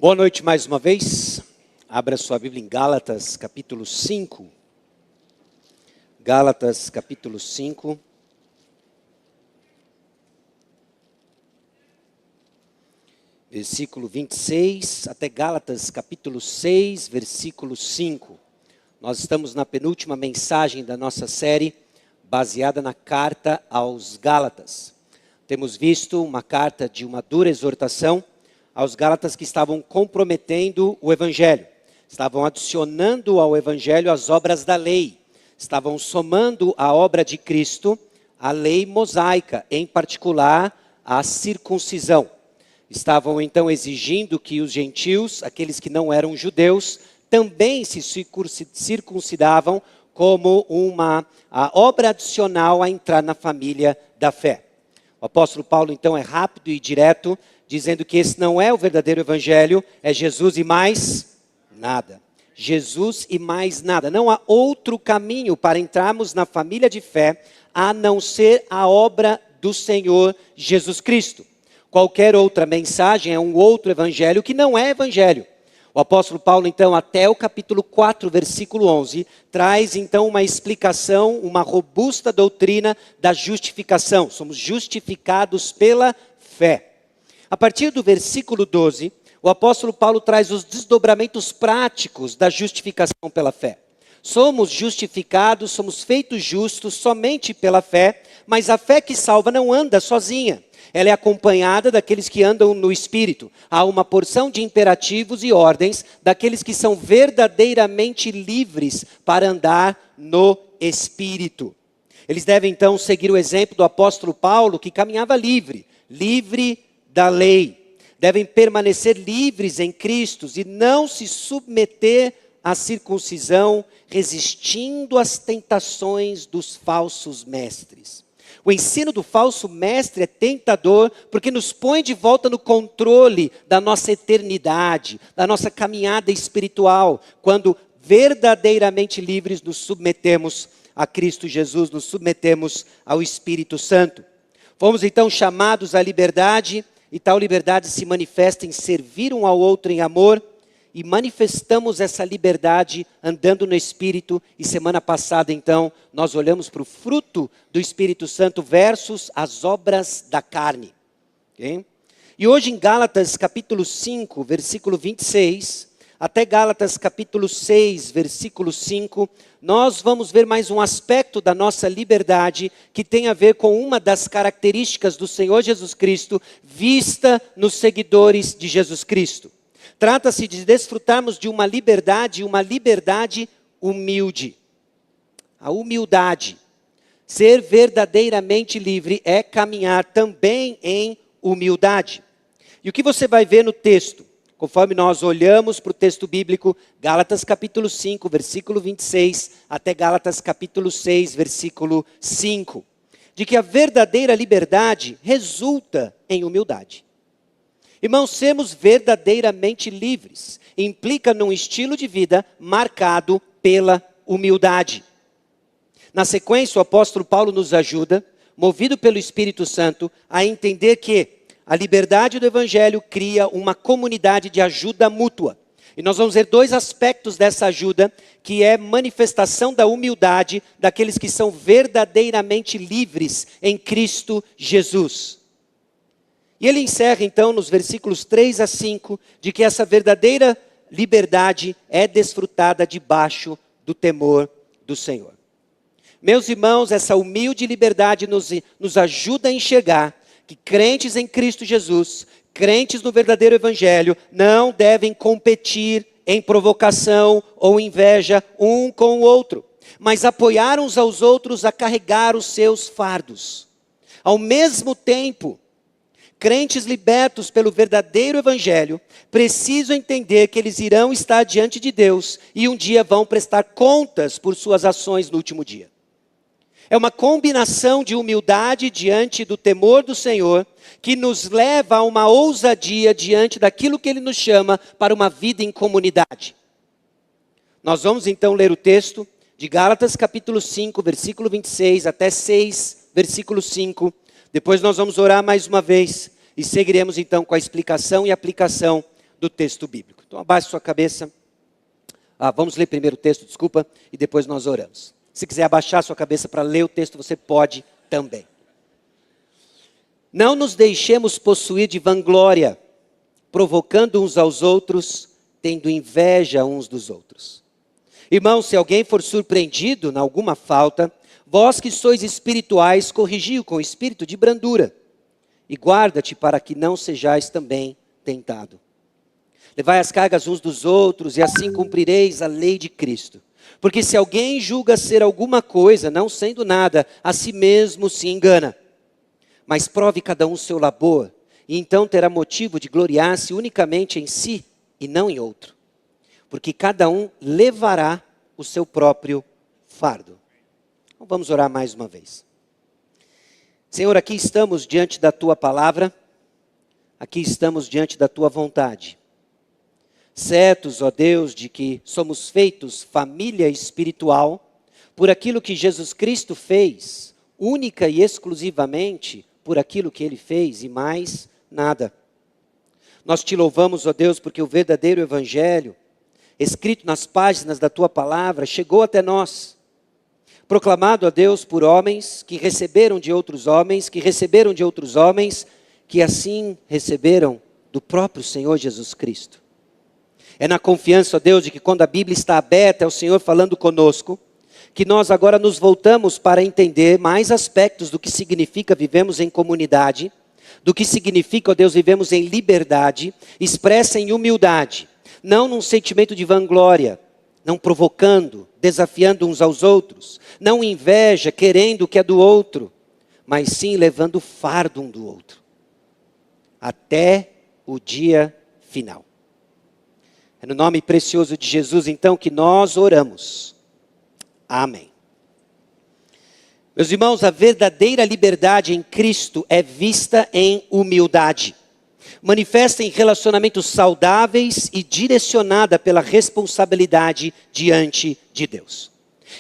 Boa noite mais uma vez. Abra sua Bíblia em Gálatas, capítulo 5. Gálatas, capítulo 5. Versículo 26 até Gálatas, capítulo 6, versículo 5. Nós estamos na penúltima mensagem da nossa série, baseada na carta aos Gálatas. Temos visto uma carta de uma dura exortação aos Gálatas que estavam comprometendo o Evangelho. Estavam adicionando ao Evangelho as obras da lei. Estavam somando a obra de Cristo à lei mosaica, em particular a circuncisão. Estavam então exigindo que os gentios, aqueles que não eram judeus, também se circuncidavam como a obra adicional a entrar na família da fé. O apóstolo Paulo então é rápido e direto, dizendo que esse não é o verdadeiro evangelho, é Jesus e mais nada. Jesus e mais nada. Não há outro caminho para entrarmos na família de fé, a não ser a obra do Senhor Jesus Cristo. Qualquer outra mensagem é um outro evangelho que não é evangelho. O apóstolo Paulo, então, até o capítulo 4, versículo 11, traz, então, uma explicação, uma robusta doutrina da justificação. Somos justificados pela fé. A partir do versículo 12, o apóstolo Paulo traz os desdobramentos práticos da justificação pela fé. Somos justificados, somos feitos justos somente pela fé, mas a fé que salva não anda sozinha. Ela é acompanhada daqueles que andam no Espírito. Há uma porção de imperativos e ordens daqueles que são verdadeiramente livres para andar no Espírito. Eles devem então seguir o exemplo do apóstolo Paulo, que caminhava livre da lei. Devem permanecer livres em Cristo e não se submeter à circuncisão, resistindo às tentações dos falsos mestres. O ensino do falso mestre é tentador porque nos põe de volta no controle da nossa eternidade, da nossa caminhada espiritual, quando verdadeiramente livres nos submetemos a Cristo Jesus, nos submetemos ao Espírito Santo. Fomos então chamados à liberdade, e tal liberdade se manifesta em servir um ao outro em amor, e manifestamos essa liberdade andando no Espírito. E semana passada, então, nós olhamos para o fruto do Espírito Santo versus as obras da carne. Okay? E hoje em Gálatas capítulo 5, versículo 26, até Gálatas capítulo 6, versículo 5, nós vamos ver mais um aspecto da nossa liberdade que tem a ver com uma das características do Senhor Jesus Cristo vista nos seguidores de Jesus Cristo. Trata-se de desfrutarmos de uma liberdade humilde. A humildade. Ser verdadeiramente livre é caminhar também em humildade. E o que você vai ver no texto? Conforme nós olhamos para o texto bíblico, Gálatas capítulo 5, versículo 26, até Gálatas capítulo 6, versículo 5. De que a verdadeira liberdade resulta em humildade. Irmãos, sermos verdadeiramente livres implica num estilo de vida marcado pela humildade. Na sequência, o apóstolo Paulo nos ajuda, movido pelo Espírito Santo, a entender que a liberdade do Evangelho cria uma comunidade de ajuda mútua. E nós vamos ver dois aspectos dessa ajuda, que é manifestação da humildade daqueles que são verdadeiramente livres em Cristo Jesus. E ele encerra então nos versículos 3 a 5, de que essa verdadeira liberdade é desfrutada debaixo do temor do Senhor. Meus irmãos, essa humilde liberdade nos ajuda a enxergar que crentes em Cristo Jesus, crentes no verdadeiro Evangelho, não devem competir em provocação ou inveja um com o outro, mas apoiar uns aos outros a carregar os seus fardos. Ao mesmo tempo, crentes libertos pelo verdadeiro Evangelho precisam entender que eles irão estar diante de Deus e um dia vão prestar contas por suas ações no último dia. É uma combinação de humildade diante do temor do Senhor que nos leva a uma ousadia diante daquilo que Ele nos chama para uma vida em comunidade. Nós vamos então ler o texto de Gálatas capítulo 5, versículo 26 até 6, versículo 5. Depois nós vamos orar mais uma vez e seguiremos então com a explicação e aplicação do texto bíblico. Então abaixe sua cabeça. Vamos ler primeiro o texto, desculpa, e depois nós oramos. Se quiser abaixar sua cabeça para ler o texto, você pode também. Não nos deixemos possuir de vanglória, provocando uns aos outros, tendo inveja uns dos outros. Irmãos, se alguém for surpreendido em alguma falta, vós que sois espirituais, corrigi-o com espírito de brandura, e guarda-te para que não sejais também tentado. Levai as cargas uns dos outros, e assim cumprireis a lei de Cristo. Porque se alguém julga ser alguma coisa, não sendo nada, a si mesmo se engana. Mas prove cada um seu labor, e então terá motivo de gloriar-se unicamente em si e não em outro. Porque cada um levará o seu próprio fardo. Então vamos orar mais uma vez. Senhor, aqui estamos diante da Tua palavra, aqui estamos diante da Tua vontade. Certos, ó Deus, de que somos feitos família espiritual, por aquilo que Jesus Cristo fez, única e exclusivamente por aquilo que Ele fez e mais nada. Nós te louvamos, ó Deus, porque o verdadeiro Evangelho, escrito nas páginas da Tua palavra, chegou até nós. Proclamado, ó Deus, por homens que receberam de outros homens, que receberam de outros homens, que assim receberam do próprio Senhor Jesus Cristo. É na confiança, ó Deus, de que quando a Bíblia está aberta, é o Senhor falando conosco, que nós agora nos voltamos para entender mais aspectos do que significa vivemos em comunidade, do que significa, ó Deus, vivemos em liberdade, expressa em humildade, não num sentimento de vanglória, não provocando, desafiando uns aos outros, não inveja, querendo o que é do outro, mas sim levando o fardo um do outro, até o dia final. É no nome precioso de Jesus, então, que nós oramos. Amém. Meus irmãos, a verdadeira liberdade em Cristo é vista em humildade. Manifesta em relacionamentos saudáveis e direcionada pela responsabilidade diante de Deus.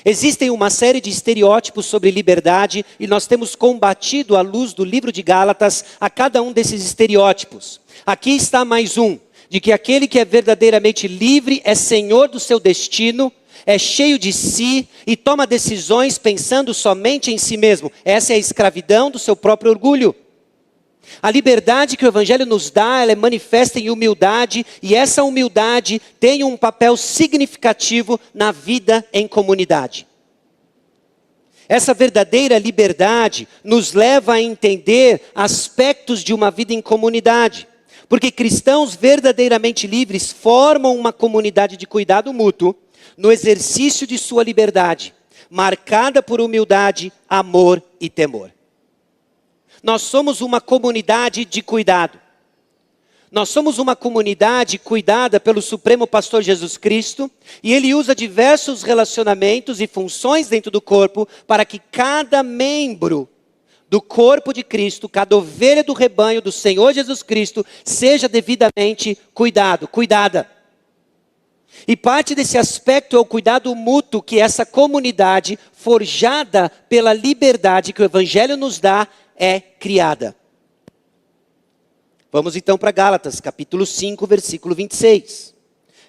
Existem uma série de estereótipos sobre liberdade e nós temos combatido à luz do livro de Gálatas a cada um desses estereótipos. Aqui está mais um, de que aquele que é verdadeiramente livre é senhor do seu destino, é cheio de si e toma decisões pensando somente em si mesmo. Essa é a escravidão do seu próprio orgulho. A liberdade que o Evangelho nos dá, ela é manifesta em humildade, e essa humildade tem um papel significativo na vida em comunidade. Essa verdadeira liberdade nos leva a entender aspectos de uma vida em comunidade. Porque cristãos verdadeiramente livres formam uma comunidade de cuidado mútuo no exercício de sua liberdade, marcada por humildade, amor e temor. Nós somos uma comunidade de cuidado. Nós somos uma comunidade cuidada pelo Supremo Pastor Jesus Cristo, e Ele usa diversos relacionamentos e funções dentro do corpo para que cada membro do corpo de Cristo, cada ovelha do rebanho do Senhor Jesus Cristo, seja devidamente cuidada. E parte desse aspecto é o cuidado mútuo que essa comunidade, forjada pela liberdade que o Evangelho nos dá, é criada. Vamos então para Gálatas, capítulo 5, versículo 26.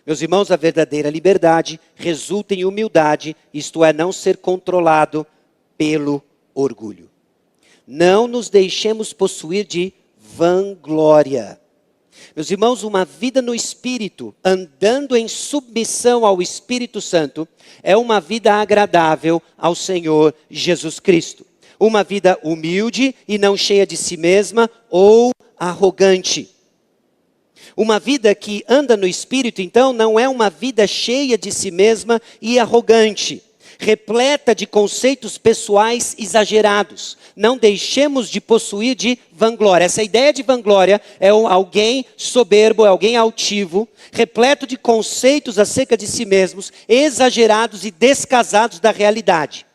Meus irmãos, a verdadeira liberdade resulta em humildade, isto é, não ser controlado pelo orgulho. Não nos deixemos possuir de vanglória. Meus irmãos, uma vida no Espírito, andando em submissão ao Espírito Santo, é uma vida agradável ao Senhor Jesus Cristo. Uma vida humilde e não cheia de si mesma ou arrogante. Uma vida que anda no Espírito, então, não é uma vida cheia de si mesma e arrogante, repleta de conceitos pessoais exagerados. Não deixemos de possuir de vanglória. Essa ideia de vanglória é alguém soberbo, é alguém altivo, repleto de conceitos acerca de si mesmos, exagerados e descasados da realidade.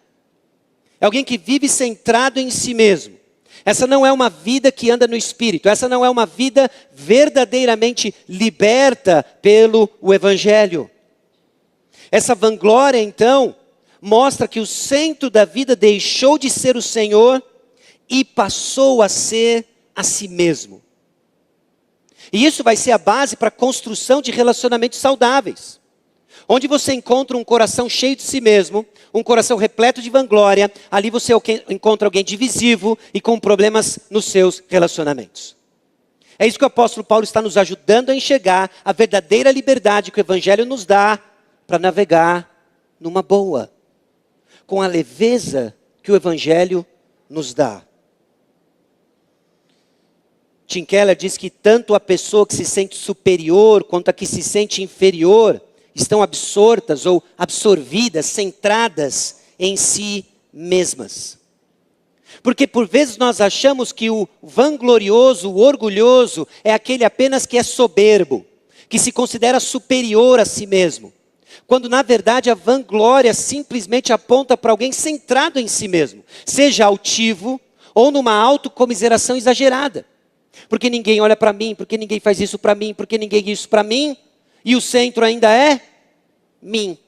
É alguém que vive centrado em si mesmo. Essa não é uma vida que anda no Espírito. Essa não é uma vida verdadeiramente liberta pelo Evangelho. Essa vanglória, então, mostra que o centro da vida deixou de ser o Senhor e passou a ser a si mesmo. E isso vai ser a base para a construção de relacionamentos saudáveis. Onde você encontra um coração cheio de si mesmo, um coração repleto de vanglória, ali você encontra alguém divisivo e com problemas nos seus relacionamentos. É isso que o apóstolo Paulo está nos ajudando a enxergar, a verdadeira liberdade que o Evangelho nos dá para navegar numa boa, com a leveza que o Evangelho nos dá. Tim Keller diz que tanto a pessoa que se sente superior quanto a que se sente inferior estão absortas ou absorvidas, centradas em si mesmas. Porque por vezes nós achamos que o vanglorioso, o orgulhoso, é aquele apenas que é soberbo, que se considera superior a si mesmo. Quando na verdade a vanglória simplesmente aponta para alguém centrado em si mesmo, seja altivo ou numa autocomiseração exagerada. Porque ninguém olha para mim, porque ninguém faz isso para mim, porque ninguém isso para mim, e o centro ainda é mim.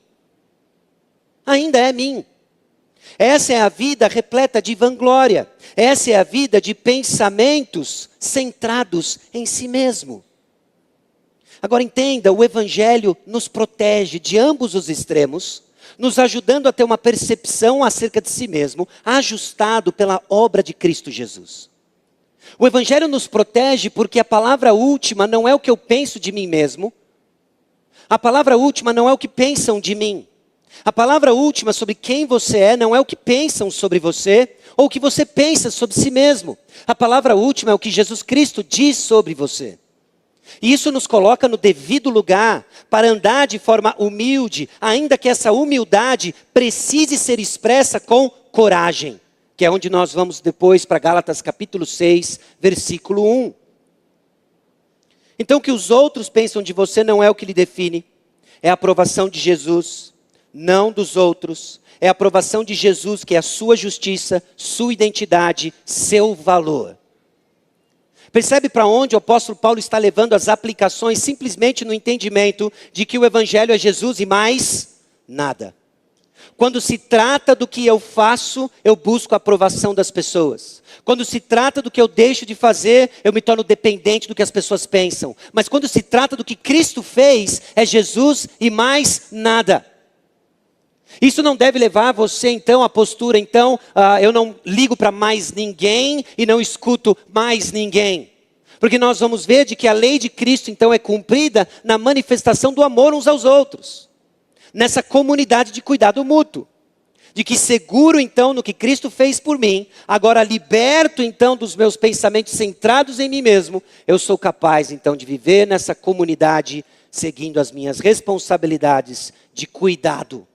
Ainda é mim. Essa é a vida repleta de vanglória. Essa é a vida de pensamentos centrados em si mesmo. Agora entenda, o Evangelho nos protege de ambos os extremos, nos ajudando a ter uma percepção acerca de si mesmo, ajustado pela obra de Cristo Jesus. O Evangelho nos protege porque a palavra última não é o que eu penso de mim mesmo. A palavra última não é o que pensam de mim. A palavra última sobre quem você é não é o que pensam sobre você ou o que você pensa sobre si mesmo. A palavra última é o que Jesus Cristo diz sobre você. E isso nos coloca no devido lugar para andar de forma humilde, ainda que essa humildade precise ser expressa com coragem, que é onde nós vamos depois para Gálatas capítulo 6, versículo 1. Então o que os outros pensam de você não é o que lhe define, é a aprovação de Jesus, não dos outros. É a aprovação de Jesus que é a sua justiça, sua identidade, seu valor. Percebe para onde o apóstolo Paulo está levando as aplicações simplesmente no entendimento de que o Evangelho é Jesus e mais nada. Quando se trata do que eu faço, eu busco a aprovação das pessoas. Quando se trata do que eu deixo de fazer, eu me torno dependente do que as pessoas pensam. Mas quando se trata do que Cristo fez, é Jesus e mais nada. Isso não deve levar você então à postura, eu não ligo para mais ninguém e não escuto mais ninguém. Porque nós vamos ver de que a lei de Cristo então é cumprida na manifestação do amor uns aos outros. Nessa comunidade de cuidado mútuo. De que seguro então no que Cristo fez por mim, agora liberto então dos meus pensamentos centrados em mim mesmo, eu sou capaz então de viver nessa comunidade seguindo as minhas responsabilidades de cuidado.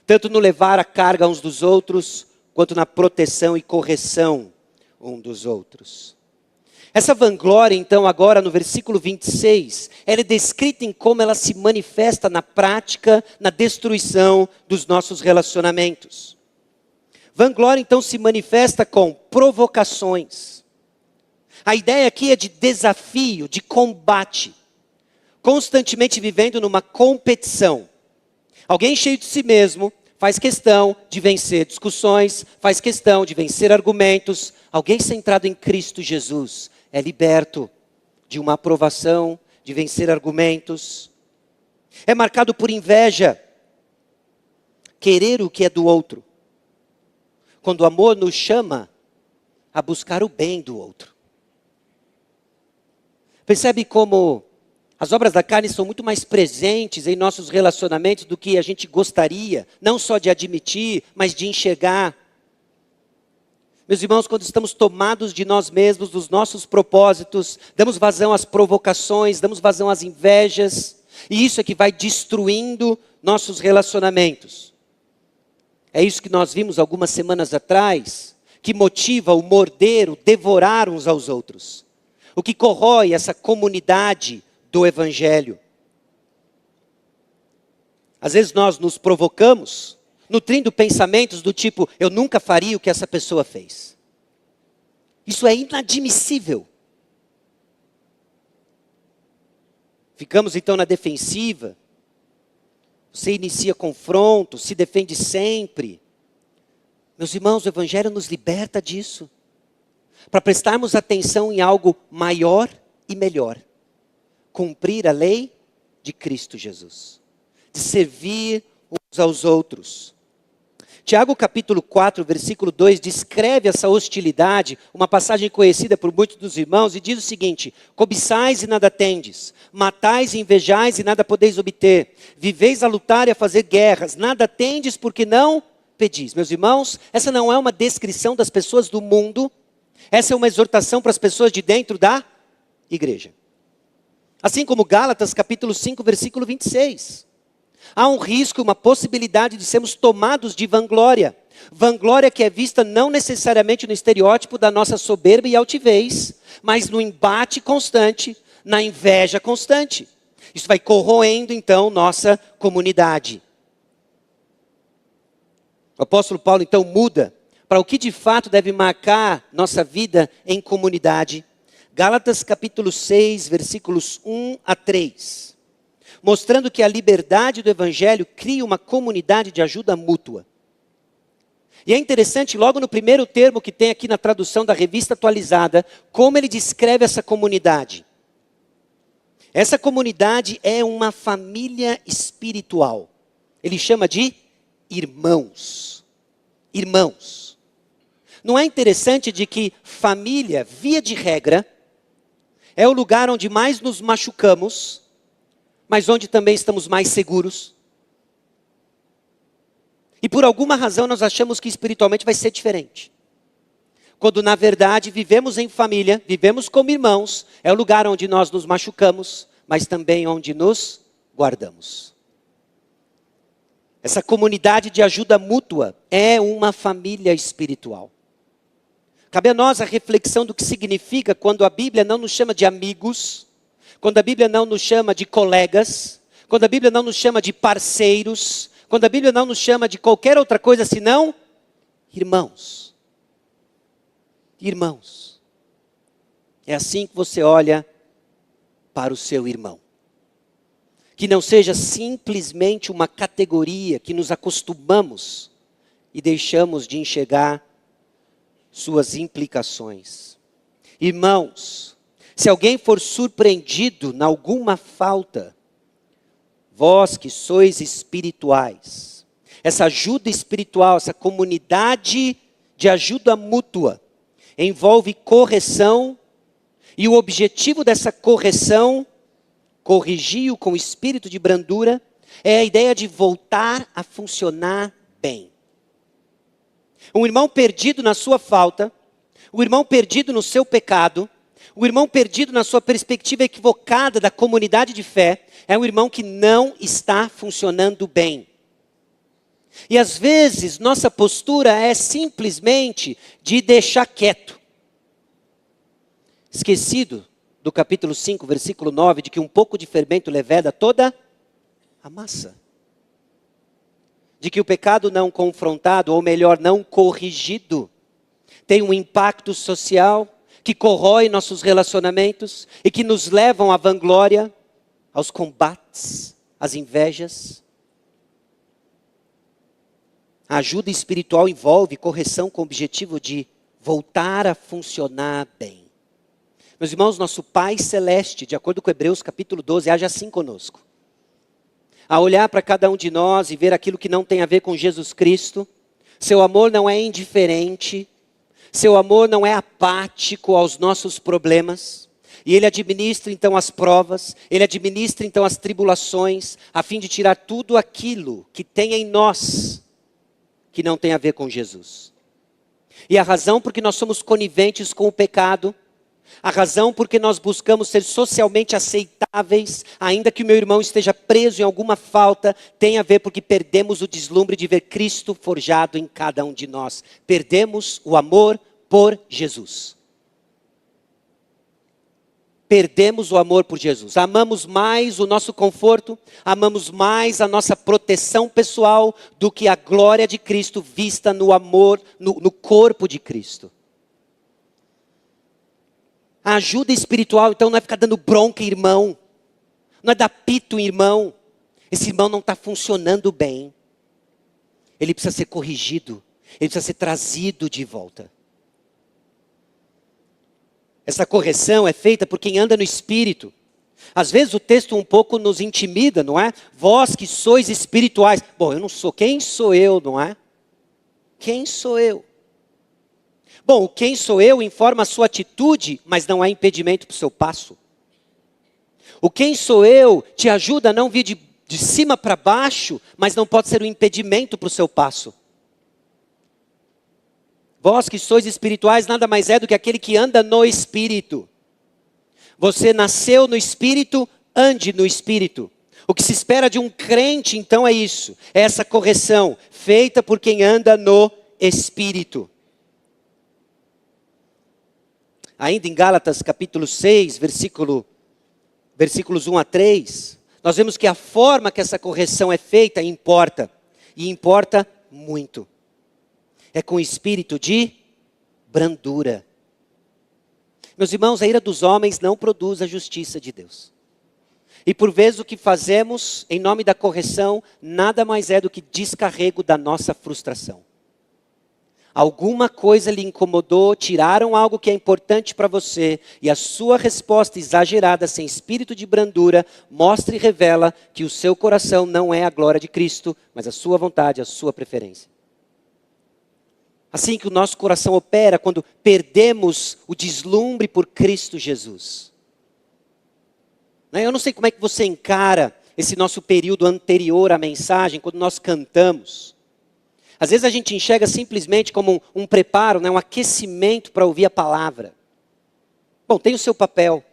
Tanto no levar a carga uns dos outros, quanto na proteção e correção um dos outros. Essa vanglória, então, agora no versículo 26, ela é descrita em como ela se manifesta na prática, na destruição dos nossos relacionamentos. Vanglória, então, se manifesta com provocações. A ideia aqui é de desafio, de combate. Constantemente vivendo numa competição. Alguém cheio de si mesmo faz questão de vencer discussões, faz questão de vencer argumentos. Alguém centrado em Cristo Jesus é liberto de uma aprovação, de vencer argumentos. É marcado por inveja, querer o que é do outro. Quando o amor nos chama a buscar o bem do outro. Percebe como as obras da carne são muito mais presentes em nossos relacionamentos do que a gente gostaria, não só de admitir, mas de enxergar. Meus irmãos, quando estamos tomados de nós mesmos, dos nossos propósitos, damos vazão às provocações, damos vazão às invejas, e isso é que vai destruindo nossos relacionamentos. É isso que nós vimos algumas semanas atrás, que motiva o morder, o devorar uns aos outros. O que corrói essa comunidade do Evangelho. Às vezes nós nos provocamos, nutrindo pensamentos do tipo, eu nunca faria o que essa pessoa fez. Isso é inadmissível. Ficamos então na defensiva. Você inicia confronto, se defende sempre. Meus irmãos, o Evangelho nos liberta disso. Para prestarmos atenção em algo maior e melhor: cumprir a lei de Cristo Jesus, de servir uns aos outros. Tiago capítulo 4, versículo 2, descreve essa hostilidade, uma passagem conhecida por muitos dos irmãos, e diz o seguinte: cobiçais e nada tendes, matais e invejais e nada podeis obter, viveis a lutar e a fazer guerras, nada tendes porque não pedis. Meus irmãos, essa não é uma descrição das pessoas do mundo, essa é uma exortação para as pessoas de dentro da igreja. Assim como Gálatas capítulo 5, versículo 26. Há um risco, uma possibilidade de sermos tomados de vanglória. Vanglória que é vista não necessariamente no estereótipo da nossa soberba e altivez, mas no embate constante, na inveja constante. Isso vai corroendo então nossa comunidade. O apóstolo Paulo então muda para o que de fato deve marcar nossa vida em comunidade. Gálatas capítulo 6, versículos 1 a 3. Mostrando que a liberdade do evangelho cria uma comunidade de ajuda mútua. E é interessante, logo no primeiro termo que tem aqui na tradução da Revista Atualizada, como ele descreve essa comunidade. Essa comunidade é uma família espiritual. Ele chama de irmãos. Irmãos. Não é interessante de que família, via de regra, é o lugar onde mais nos machucamos, mas onde também estamos mais seguros? E por alguma razão nós achamos que espiritualmente vai ser diferente. Quando na verdade vivemos em família, vivemos como irmãos, é o lugar onde nós nos machucamos, mas também onde nos guardamos. Essa comunidade de ajuda mútua é uma família espiritual. Cabe a nós a reflexão do que significa quando a Bíblia não nos chama de amigos, quando a Bíblia não nos chama de colegas, quando a Bíblia não nos chama de parceiros, quando a Bíblia não nos chama de qualquer outra coisa senão irmãos. Irmãos. É assim que você olha para o seu irmão. Que não seja simplesmente uma categoria que nos acostumamos e deixamos de enxergar suas implicações. Irmãos, se alguém for surpreendido em alguma falta, vós que sois espirituais, essa ajuda espiritual, essa comunidade de ajuda mútua, envolve correção, e o objetivo dessa correção, corrigi-o com espírito de brandura, é a ideia de voltar a funcionar bem. Um irmão perdido na sua falta, o irmão perdido no seu pecado, o irmão perdido na sua perspectiva equivocada da comunidade de fé, é um irmão que não está funcionando bem. E às vezes nossa postura é simplesmente de deixar quieto. Esquecido do capítulo 5, versículo 9, de que um pouco de fermento leveda toda a massa. De que o pecado não confrontado, ou melhor, não corrigido, tem um impacto social que corrói nossos relacionamentos e que nos levam à vanglória, aos combates, às invejas. A ajuda espiritual envolve correção com o objetivo de voltar a funcionar bem. Meus irmãos, nosso Pai Celeste, de acordo com Hebreus capítulo 12, age assim conosco. A olhar para cada um de nós e ver aquilo que não tem a ver com Jesus Cristo, seu amor não é indiferente, seu amor não é apático aos nossos problemas, e Ele administra então as provas, Ele administra então as tribulações, a fim de tirar tudo aquilo que tem em nós, que não tem a ver com Jesus. E a razão porque nós somos coniventes com o pecado, a razão porque nós buscamos ser socialmente aceitáveis, ainda que o meu irmão esteja preso em alguma falta, tem a ver porque perdemos o deslumbre de ver Cristo forjado em cada um de nós. Perdemos o amor por Jesus. Perdemos o amor por Jesus. Amamos mais o nosso conforto, amamos mais a nossa proteção pessoal do que a glória de Cristo vista no amor, no corpo de Cristo. A ajuda espiritual, então, não é ficar dando bronca em irmão. Não é dar pito em irmão. Esse irmão não está funcionando bem. Ele precisa ser corrigido. Ele precisa ser trazido de volta. Essa correção é feita por quem anda no Espírito. Às vezes o texto um pouco nos intimida, não é? Vós que sois espirituais. Bom, eu não sou. Quem sou eu, não é? Quem sou eu? Bom, o quem sou eu informa a sua atitude, mas não é impedimento para o seu passo. O quem sou eu te ajuda a não vir de cima para baixo, mas não pode ser um impedimento para o seu passo. Vós que sois espirituais nada mais é do que aquele que anda no Espírito. Você nasceu no Espírito, ande no Espírito. O que se espera de um crente, então, é isso. É essa correção, feita por quem anda no Espírito. Ainda em Gálatas, capítulo 6, versículos 1 a 3, nós vemos que a forma que essa correção é feita importa. E importa muito. É com espírito de brandura. Meus irmãos, a ira dos homens não produz a justiça de Deus. E por vezes o que fazemos em nome da correção, nada mais é do que descarrego da nossa frustração. Alguma coisa lhe incomodou, tiraram algo que é importante para você, e a sua resposta exagerada, sem espírito de brandura, mostra e revela que o seu coração não é a glória de Cristo, mas a sua vontade, a sua preferência. Assim que o nosso coração opera quando perdemos o deslumbre por Cristo Jesus. Eu não sei como é que você encara esse nosso período anterior à mensagem, quando nós cantamos. Às vezes a gente enxerga simplesmente como um preparo, um aquecimento para ouvir a palavra. Bom, tem o seu papel.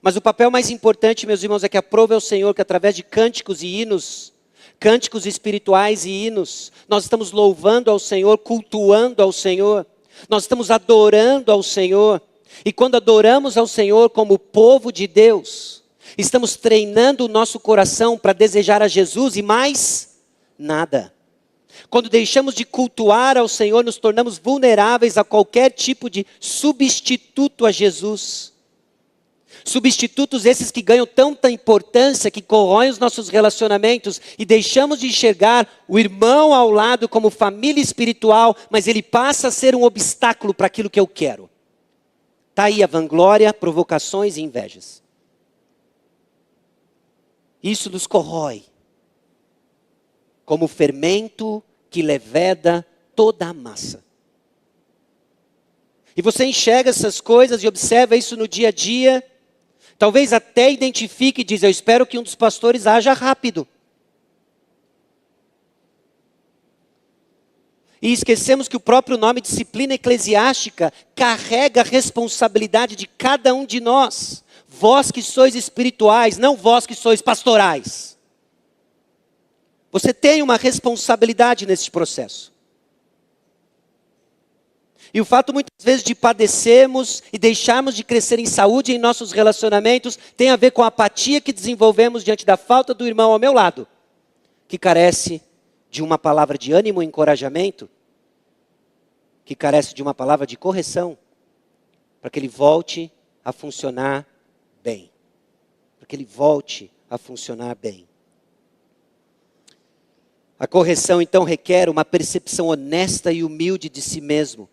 Mas o papel mais importante, meus irmãos, é que aprove ao Senhor que através de cânticos e hinos, cânticos espirituais e hinos, nós estamos louvando ao Senhor, cultuando ao Senhor, nós estamos adorando ao Senhor, e quando adoramos ao Senhor como povo de Deus, estamos treinando o nosso coração para desejar a Jesus e mais nada. Quando deixamos de cultuar ao Senhor, nos tornamos vulneráveis a qualquer tipo de substituto a Jesus. Substitutos esses que ganham tanta importância, que corroem os nossos relacionamentos e deixamos de enxergar o irmão ao lado como família espiritual, mas ele passa a ser um obstáculo para aquilo que eu quero. Está aí a vanglória, provocações e invejas. Isso nos corrói, como o fermento que leveda toda a massa. E você enxerga essas coisas e observa isso no dia a dia. Talvez até identifique e diz, eu espero que um dos pastores haja rápido. E esquecemos que o próprio nome disciplina eclesiástica carrega a responsabilidade de cada um de nós. Vós que sois espirituais, não vós que sois pastorais. Você tem uma responsabilidade nesse processo. E o fato muitas vezes de padecermos e deixarmos de crescer em saúde em nossos relacionamentos tem a ver com a apatia que desenvolvemos diante da falta do irmão ao meu lado, que carece de uma palavra de ânimo e encorajamento, que carece de uma palavra de correção, para que ele volte a funcionar bem. Para que ele volte a funcionar bem. A correção então requer uma percepção honesta e humilde de si mesmo.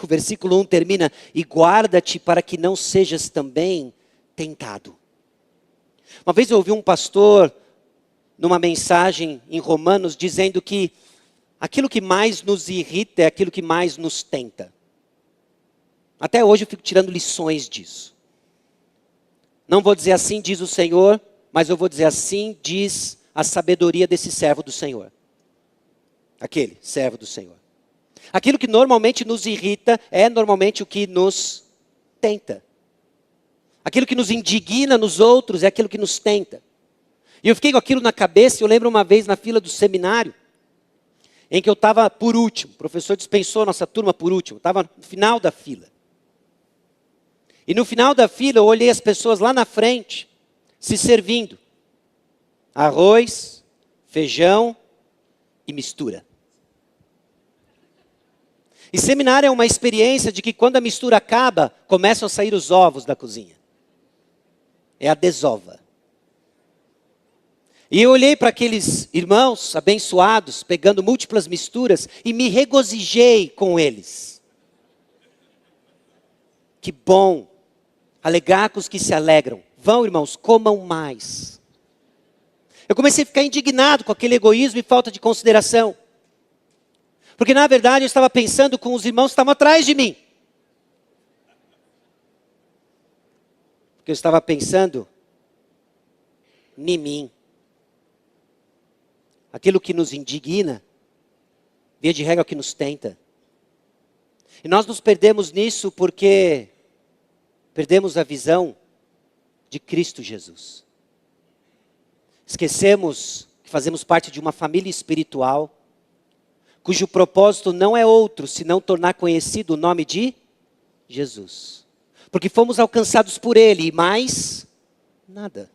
O versículo 1 termina, e guarda-te para que não sejas também tentado. Uma vez eu ouvi um pastor, numa mensagem em Romanos, dizendo que aquilo que mais nos irrita é aquilo que mais nos tenta. Até hoje eu fico tirando lições disso. Não vou dizer assim, diz o Senhor, mas eu vou dizer assim, diz a sabedoria desse servo do Senhor. Aquele servo do Senhor. Aquilo que normalmente nos irrita é normalmente o que nos tenta. Aquilo que nos indigna nos outros é aquilo que nos tenta. E eu fiquei com aquilo na cabeça, eu lembro uma vez na fila do seminário, em que eu estava por último, o professor dispensou a nossa turma por último, estava no final da fila. E no final da fila eu olhei as pessoas lá na frente, se servindo. Arroz, feijão e mistura. E seminário é uma experiência de que quando a mistura acaba, começam a sair os ovos da cozinha. É a desova. E eu olhei para aqueles irmãos abençoados, pegando múltiplas misturas, e me regozijei com eles. que bom. Alegrar com os que se alegram. Vão, irmãos, comam mais. Eu comecei a ficar indignado com aquele egoísmo e falta de consideração. Porque na verdade eu estava pensando com os irmãos que estavam atrás de mim. Porque eu estava pensando em mim. Aquilo que nos indigna, via de regra, é o que nos tenta. E nós nos perdemos nisso porque perdemos a visão de Cristo Jesus. Esquecemos que fazemos parte de uma família espiritual, cujo propósito não é outro, senão tornar conhecido o nome de Jesus. Porque fomos alcançados por Ele, e mais nada.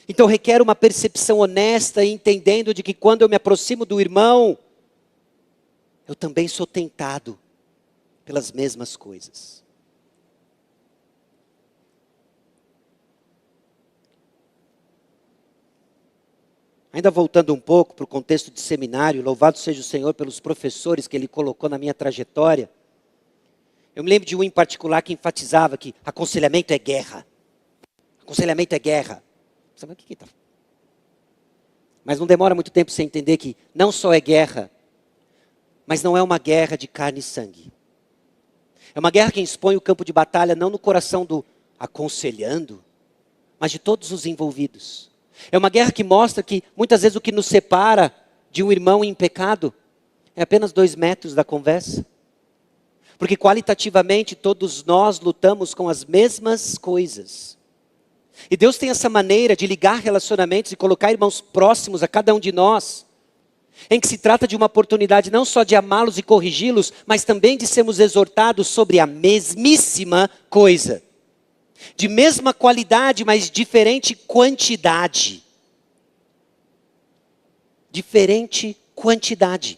Então requer uma percepção honesta, entendendo de que quando eu me aproximo do irmão, eu também sou tentado pelas mesmas coisas. Ainda voltando um pouco para o contexto de seminário, louvado seja o Senhor pelos professores que Ele colocou na minha trajetória. Eu me lembro de um em particular que enfatizava que aconselhamento é guerra. Aconselhamento é guerra. Sabe o que está? Mas não demora muito tempo para você entender que não só é guerra, mas não é uma guerra de carne e sangue. É uma guerra que expõe o campo de batalha não no coração do aconselhando, mas de todos os envolvidos. É uma guerra que mostra que muitas vezes o que nos separa de um irmão em pecado é apenas 2 metros da conversa. Porque qualitativamente todos nós lutamos com as mesmas coisas. E Deus tem essa maneira de ligar relacionamentos e colocar irmãos próximos a cada um de nós, em que se trata de uma oportunidade não só de amá-los e corrigi-los, mas também de sermos exortados sobre a mesmíssima coisa. De mesma qualidade, mas diferente quantidade. Diferente quantidade.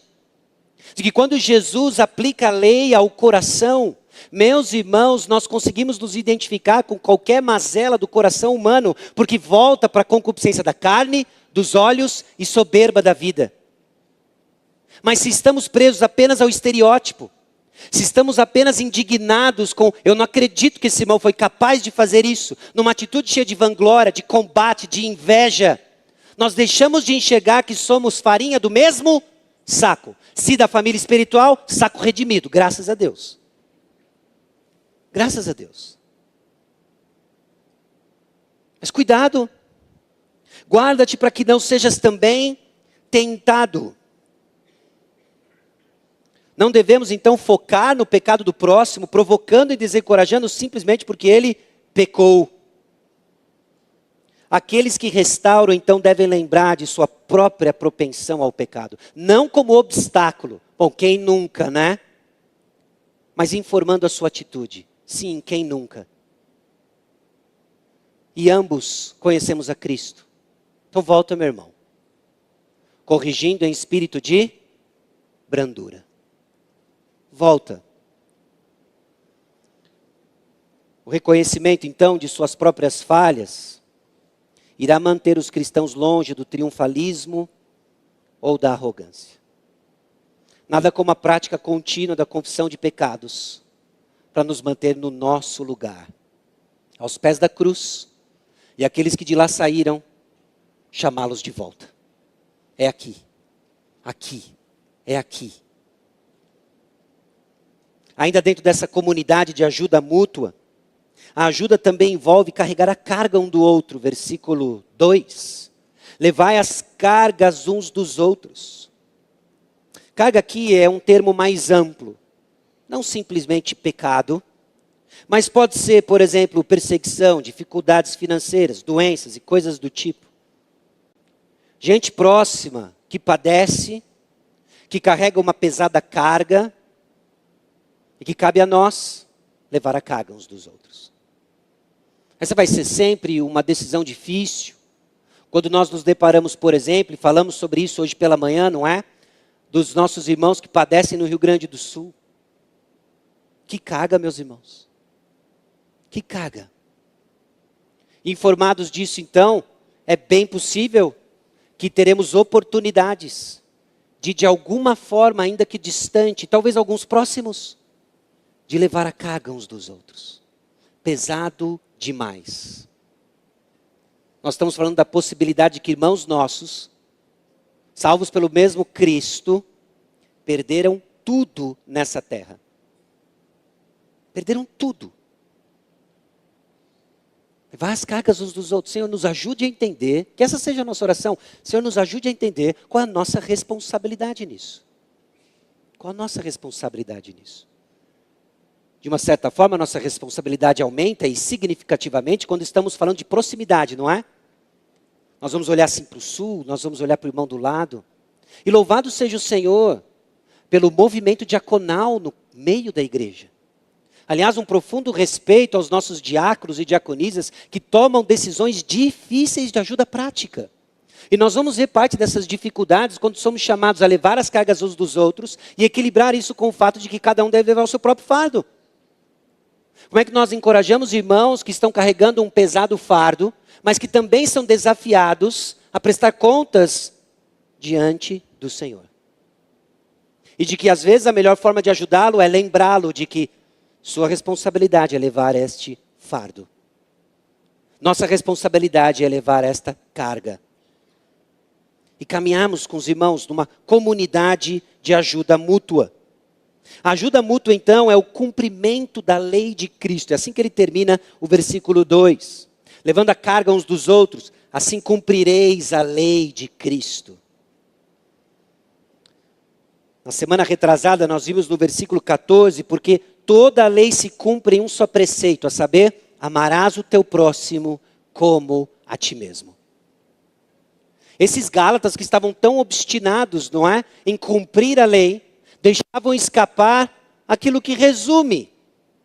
De que quando Jesus aplica a lei ao coração, meus irmãos, nós conseguimos nos identificar com qualquer mazela do coração humano, porque volta para a concupiscência da carne, dos olhos e soberba da vida. Mas se estamos presos apenas ao estereótipo, se estamos apenas indignados com, eu não acredito que esse irmão foi capaz de fazer isso, numa atitude cheia de vanglória, de combate, de inveja, nós deixamos de enxergar que somos farinha do mesmo saco. Se da família espiritual, saco redimido, graças a Deus. Graças a Deus. Mas cuidado, guarda-te para que não sejas também tentado. Não devemos então focar no pecado do próximo, provocando e desencorajando simplesmente porque ele pecou. Aqueles que restauram então devem lembrar de sua própria propensão ao pecado. Não como obstáculo. Bom, quem nunca, né? Mas informando a sua atitude. Sim, quem nunca? E ambos conhecemos a Cristo. Então volta, meu irmão. Corrigindo em espírito de brandura. Volta. O reconhecimento, então, de suas próprias falhas irá manter os cristãos longe do triunfalismo ou da arrogância. Nada como a prática contínua da confissão de pecados para nos manter no nosso lugar, aos pés da cruz, e aqueles que de lá saíram, chamá-los de volta. É aqui, aqui, é aqui. Ainda dentro dessa comunidade de ajuda mútua, a ajuda também envolve carregar a carga um do outro. Versículo 2. Levai as cargas uns dos outros. Carga aqui é um termo mais amplo. Não simplesmente pecado, mas pode ser, por exemplo, perseguição, dificuldades financeiras, doenças e coisas do tipo. Gente próxima que padece, que carrega uma pesada carga, e que cabe a nós levar a carga uns dos outros. Essa vai ser sempre uma decisão difícil. Quando nós nos deparamos, por exemplo, e falamos sobre isso hoje pela manhã, não é? Dos nossos irmãos que padecem no Rio Grande do Sul. Que carga, meus irmãos. Que carga. Informados disso, então, é bem possível que teremos oportunidades de alguma forma, ainda que distante, talvez alguns próximos, de levar a carga uns dos outros. Pesado demais. Nós estamos falando da possibilidade de que irmãos nossos, salvos pelo mesmo Cristo, perderam tudo nessa terra. Perderam tudo. Levar as cargas uns dos outros. Senhor, nos ajude a entender, que essa seja a nossa oração. Senhor, nos ajude a entender qual é a nossa responsabilidade nisso. Qual a nossa responsabilidade nisso? De uma certa forma, a nossa responsabilidade aumenta e significativamente quando estamos falando de proximidade, não é? Nós vamos olhar assim para o sul, nós vamos olhar para o irmão do lado. E louvado seja o Senhor pelo movimento diaconal no meio da igreja. Aliás, um profundo respeito aos nossos diáconos e diaconisas que tomam decisões difíceis de ajuda prática. E nós vamos ver parte dessas dificuldades quando somos chamados a levar as cargas uns dos outros e equilibrar isso com o fato de que cada um deve levar o seu próprio fardo. Como é que nós encorajamos irmãos que estão carregando um pesado fardo, mas que também são desafiados a prestar contas diante do Senhor? E de que às vezes a melhor forma de ajudá-lo é lembrá-lo de que sua responsabilidade é levar este fardo. Nossa responsabilidade é levar esta carga. E caminharmos com os irmãos numa comunidade de ajuda mútua. A ajuda mútua, então, é o cumprimento da lei de Cristo. É assim que ele termina o versículo 2. Levando a carga uns dos outros, assim cumprireis a lei de Cristo. Na semana retrasada, nós vimos no versículo 14, porque toda a lei se cumpre em um só preceito, a saber, amarás o teu próximo como a ti mesmo. Esses Gálatas que estavam tão obstinados, não é, em cumprir a lei, deixavam escapar aquilo que resume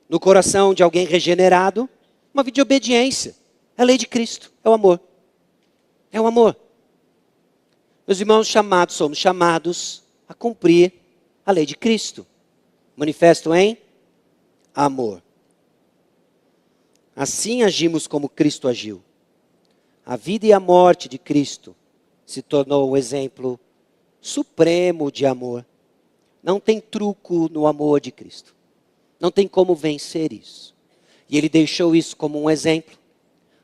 no coração de alguém regenerado uma vida de obediência. É a lei de Cristo, é o amor. É o amor. Meus irmãos, somos chamados a cumprir a lei de Cristo. Manifesto em amor. Assim agimos como Cristo agiu. A vida e a morte de Cristo se tornou um exemplo supremo de amor. Não tem truco no amor de Cristo. Não tem como vencer isso. E ele deixou isso como um exemplo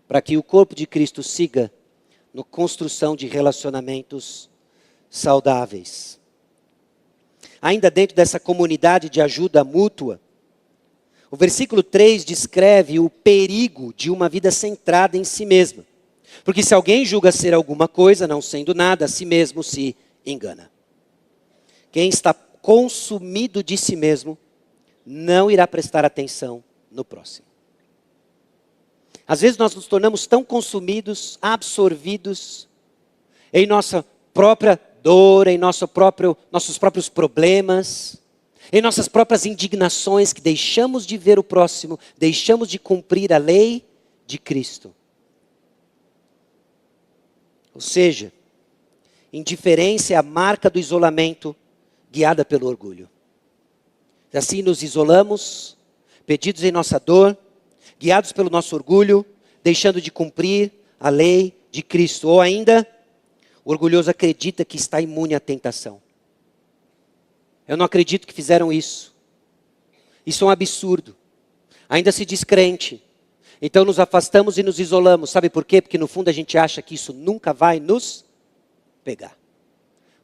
para que o corpo de Cristo siga na construção de relacionamentos saudáveis. Ainda dentro dessa comunidade de ajuda mútua, o versículo 3 descreve o perigo de uma vida centrada em si mesma. Porque se alguém julga ser alguma coisa, não sendo nada, a si mesmo se engana. Quem está consumido de si mesmo, não irá prestar atenção no próximo. Às vezes nós nos tornamos tão consumidos, absorvidos em nossa própria dor, em nossos próprios problemas, em nossas próprias indignações, que deixamos de ver o próximo, deixamos de cumprir a lei de Cristo. Ou seja, indiferença é a marca do isolamento, guiada pelo orgulho. Assim nos isolamos, perdidos em nossa dor, guiados pelo nosso orgulho, deixando de cumprir a lei de Cristo. Ou ainda, o orgulhoso acredita que está imune à tentação. Eu não acredito que fizeram isso. Isso é um absurdo. Ainda se diz crente. Então nos afastamos e nos isolamos. Sabe por quê? Porque no fundo a gente acha que isso nunca vai nos pegar.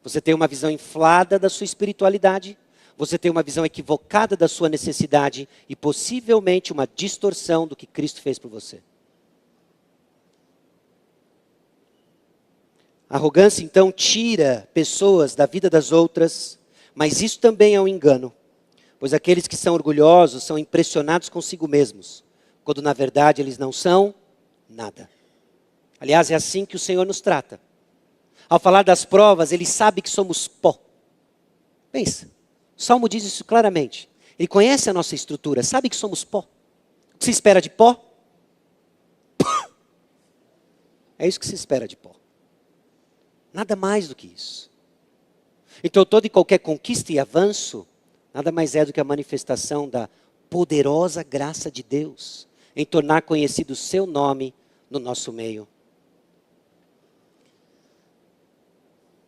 Você tem uma visão inflada da sua espiritualidade. Você tem uma visão equivocada da sua necessidade. E possivelmente uma distorção do que Cristo fez por você. A arrogância então tira pessoas da vida das outras. Mas isso também é um engano. Pois aqueles que são orgulhosos são impressionados consigo mesmos. Quando na verdade eles não são nada. Aliás, é assim que o Senhor nos trata. Ao falar das provas, Ele sabe que somos pó. Pensa, o Salmo diz isso claramente. Ele conhece a nossa estrutura, sabe que somos pó. O que se espera de pó? É isso que se espera de pó. Nada mais do que isso. Então toda e qualquer conquista e avanço, nada mais é do que a manifestação da poderosa graça de Deus em tornar conhecido o seu nome no nosso meio.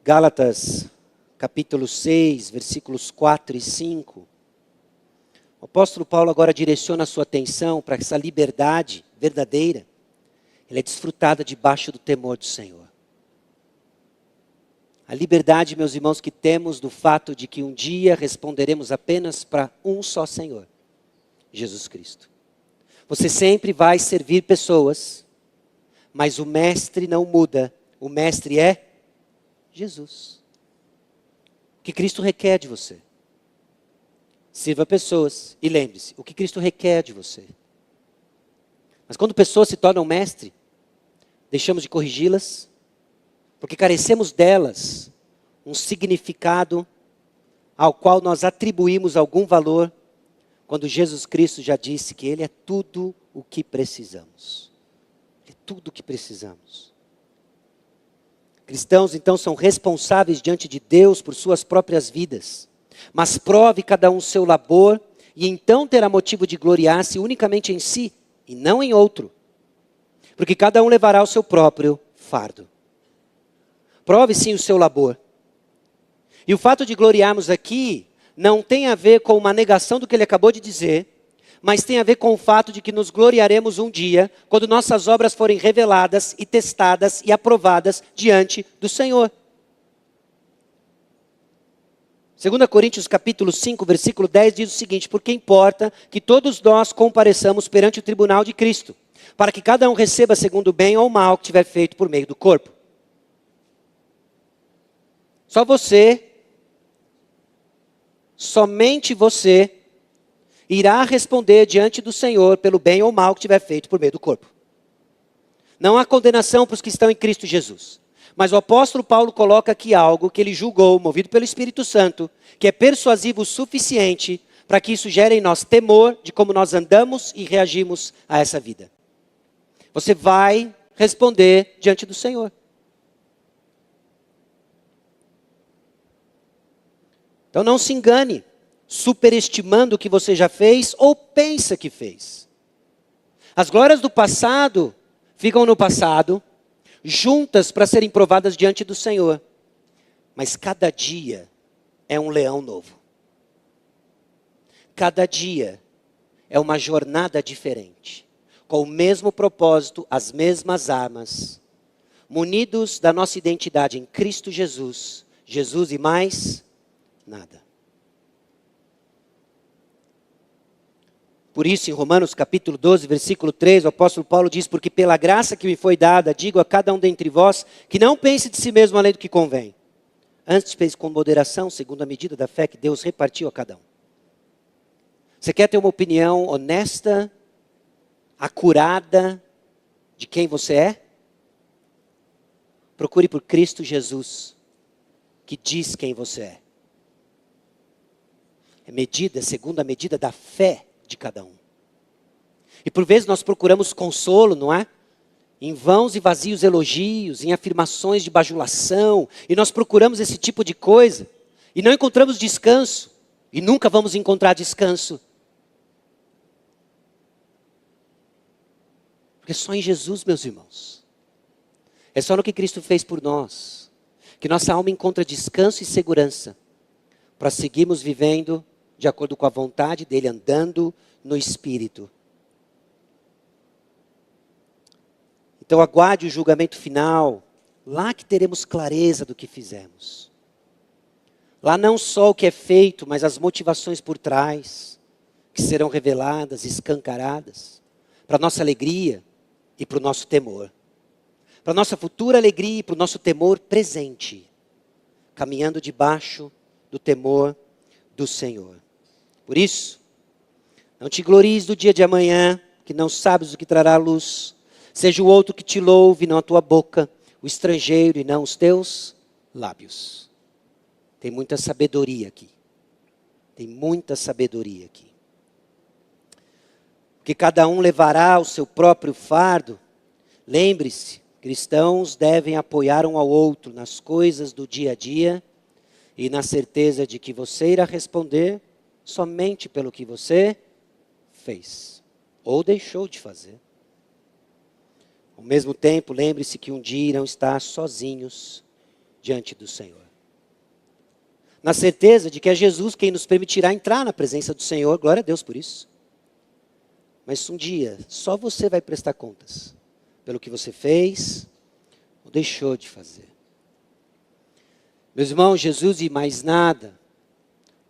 Gálatas, capítulo 6, versículos 4 e 5, O apóstolo Paulo agora direciona a sua atenção para essa liberdade verdadeira. Ela é desfrutada debaixo do temor do Senhor. A liberdade, meus irmãos, que temos do fato de que um dia responderemos apenas para um só Senhor, Jesus Cristo. Você sempre vai servir pessoas, mas o mestre não muda. O mestre é Jesus. O que Cristo requer de você? Sirva pessoas e lembre-se, o que Cristo requer de você. Mas quando pessoas se tornam mestre, deixamos de corrigi-las, porque carecemos delas um significado ao qual nós atribuímos algum valor, quando Jesus Cristo já disse que Ele é tudo o que precisamos. Ele é tudo o que precisamos. Cristãos, então, são responsáveis diante de Deus por suas próprias vidas. Mas prove cada um seu labor, e então terá motivo de gloriar-se unicamente em si, e não em outro. Porque cada um levará o seu próprio fardo. Prove sim o seu labor. E o fato de gloriarmos aqui não tem a ver com uma negação do que ele acabou de dizer, mas tem a ver com o fato de que nos gloriaremos um dia, quando nossas obras forem reveladas e testadas e aprovadas diante do Senhor. 2 Coríntios capítulo 5, versículo 10 diz o seguinte: porque importa que todos nós compareçamos perante o tribunal de Cristo, para que cada um receba segundo o bem ou o mal que tiver feito por meio do corpo. Só você, somente você, irá responder diante do Senhor pelo bem ou mal que tiver feito por meio do corpo. Não há condenação para os que estão em Cristo Jesus. Mas o apóstolo Paulo coloca aqui algo que ele julgou, movido pelo Espírito Santo, que é persuasivo o suficiente para que isso gere em nós temor de como nós andamos e reagimos a essa vida. Você vai responder diante do Senhor. Então não se engane, superestimando o que você já fez ou pensa que fez. As glórias do passado ficam no passado, juntas para serem provadas diante do Senhor. Mas cada dia é um leão novo. Cada dia é uma jornada diferente, com o mesmo propósito, as mesmas armas, munidos da nossa identidade em Cristo Jesus, Jesus e mais nada. Por isso, em Romanos capítulo 12, versículo 3, o apóstolo Paulo diz: porque pela graça que me foi dada, digo a cada um dentre vós, que não pense de si mesmo além do que convém. Antes fez com moderação, segundo a medida da fé que Deus repartiu a cada um. Você quer ter uma opinião honesta, acurada, de quem você é? Procure por Cristo Jesus, que diz quem você é. É medida, segundo a medida da fé de cada um. E por vezes nós procuramos consolo, não é? Em vãos e vazios elogios, em afirmações de bajulação, e nós procuramos esse tipo de coisa, e não encontramos descanso, e nunca vamos encontrar descanso. Porque só em Jesus, meus irmãos, é só no que Cristo fez por nós, que nossa alma encontra descanso e segurança, para seguirmos vivendo de acordo com a vontade dele, andando no Espírito. Então aguarde o julgamento final, lá que teremos clareza do que fizemos. Lá não só o que é feito, mas as motivações por trás, que serão reveladas, escancaradas, para a nossa alegria e para o nosso temor. Para a nossa futura alegria e para o nosso temor presente, caminhando debaixo do temor do Senhor. Por isso, não te glories do dia de amanhã, que não sabes o que trará a luz. Seja o outro que te louve, não a tua boca, o estrangeiro e não os teus lábios. Tem muita sabedoria aqui. Tem muita sabedoria aqui. Porque cada um levará o seu próprio fardo. Lembre-se, cristãos devem apoiar um ao outro nas coisas do dia a dia e na certeza de que você irá responder somente pelo que você fez ou deixou de fazer. Ao mesmo tempo, lembre-se que um dia irão estar sozinhos diante do Senhor. Na certeza de que é Jesus quem nos permitirá entrar na presença do Senhor. Glória a Deus por isso. Mas um dia, só você vai prestar contas pelo que você fez ou deixou de fazer. Meus irmãos, Jesus e mais nada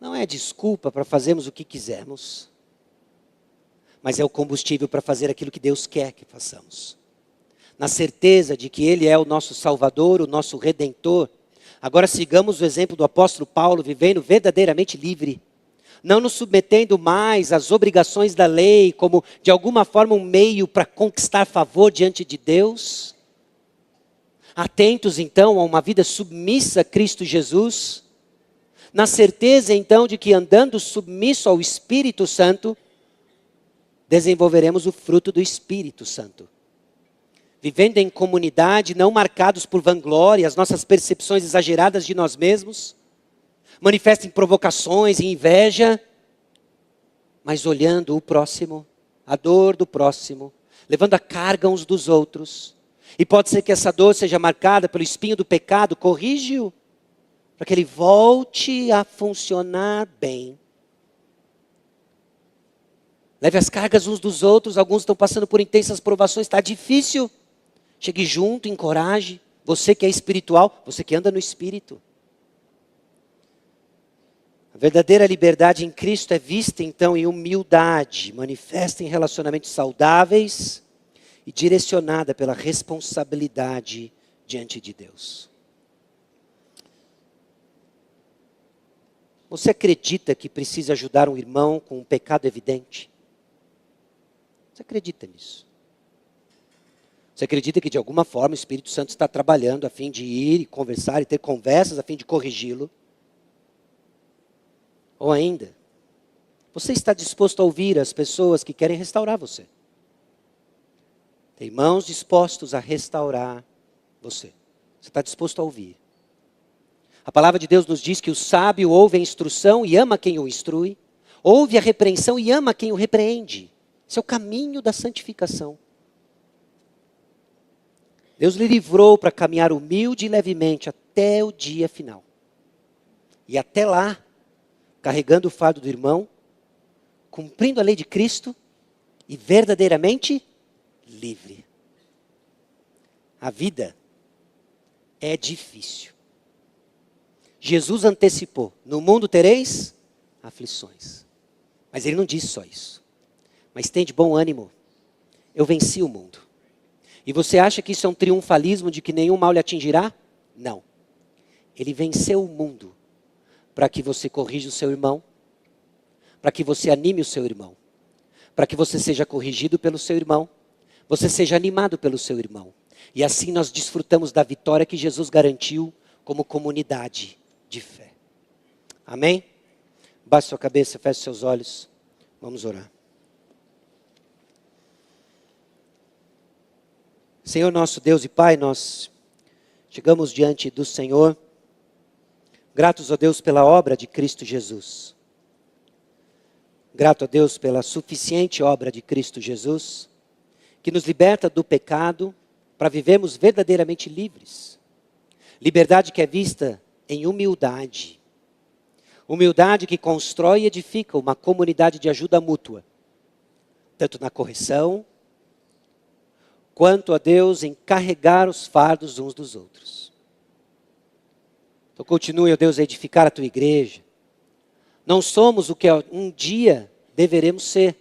não é desculpa para fazermos o que quisermos, mas é o combustível para fazer aquilo que Deus quer que façamos. Na certeza de que Ele é o nosso Salvador, o nosso Redentor. Agora sigamos o exemplo do apóstolo Paulo, vivendo verdadeiramente livre. Não nos submetendo mais às obrigações da lei, como de alguma forma um meio para conquistar favor diante de Deus. Atentos então a uma vida submissa a Cristo Jesus. Na certeza então de que andando submisso ao Espírito Santo, desenvolveremos o fruto do Espírito Santo. Vivendo em comunidade, não marcados por vanglória, as nossas percepções exageradas de nós mesmos, manifestem provocações e inveja, mas olhando o próximo, a dor do próximo, levando a carga uns dos outros. E pode ser que essa dor seja marcada pelo espinho do pecado, corrige-o, para que ele volte a funcionar bem. Leve as cargas uns dos outros, alguns estão passando por intensas provações, está difícil. Chegue junto, encoraje. Você que é espiritual, você que anda no Espírito. A verdadeira liberdade em Cristo é vista então em humildade, manifesta em relacionamentos saudáveis e direcionada pela responsabilidade diante de Deus. Você acredita que precisa ajudar um irmão com um pecado evidente? Você acredita nisso? Você acredita que de alguma forma o Espírito Santo está trabalhando a fim de ir e conversar e ter conversas a fim de corrigi-lo? Ou ainda, você está disposto a ouvir as pessoas que querem restaurar você? Tem irmãos dispostos a restaurar você. Você está disposto a ouvir? A palavra de Deus nos diz que o sábio ouve a instrução e ama quem o instrui. Ouve a repreensão e ama quem o repreende. Esse é o caminho da santificação. Deus lhe livrou para caminhar humilde e levemente até o dia final. E até lá, carregando o fardo do irmão, cumprindo a lei de Cristo e verdadeiramente livre. A vida é difícil. Jesus antecipou: no mundo tereis aflições. Mas ele não disse só isso. Mas tem de bom ânimo, eu venci o mundo. E você acha que isso é um triunfalismo de que nenhum mal lhe atingirá? Não. Ele venceu o mundo para que você corrija o seu irmão, para que você anime o seu irmão, para que você seja corrigido pelo seu irmão, você seja animado pelo seu irmão. E assim nós desfrutamos da vitória que Jesus garantiu como comunidade de fé. Amém? Baixe sua cabeça, feche seus olhos. Vamos orar. Senhor nosso Deus e Pai, nós chegamos diante do Senhor, gratos a Deus pela obra de Cristo Jesus. Grato a Deus pela suficiente obra de Cristo Jesus, que nos liberta do pecado para vivermos verdadeiramente livres. Liberdade que é vista em humildade. Humildade que constrói e edifica uma comunidade de ajuda mútua, tanto na correção, quanto a Deus em carregar os fardos uns dos outros. Então continue, ó Deus, a edificar a tua igreja. Não somos o que um dia deveremos ser,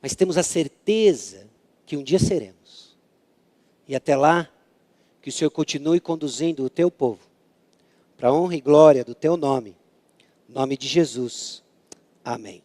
mas temos a certeza que um dia seremos. E até lá, que o Senhor continue conduzindo o teu povo para a honra e glória do teu nome. Em nome de Jesus. Amém.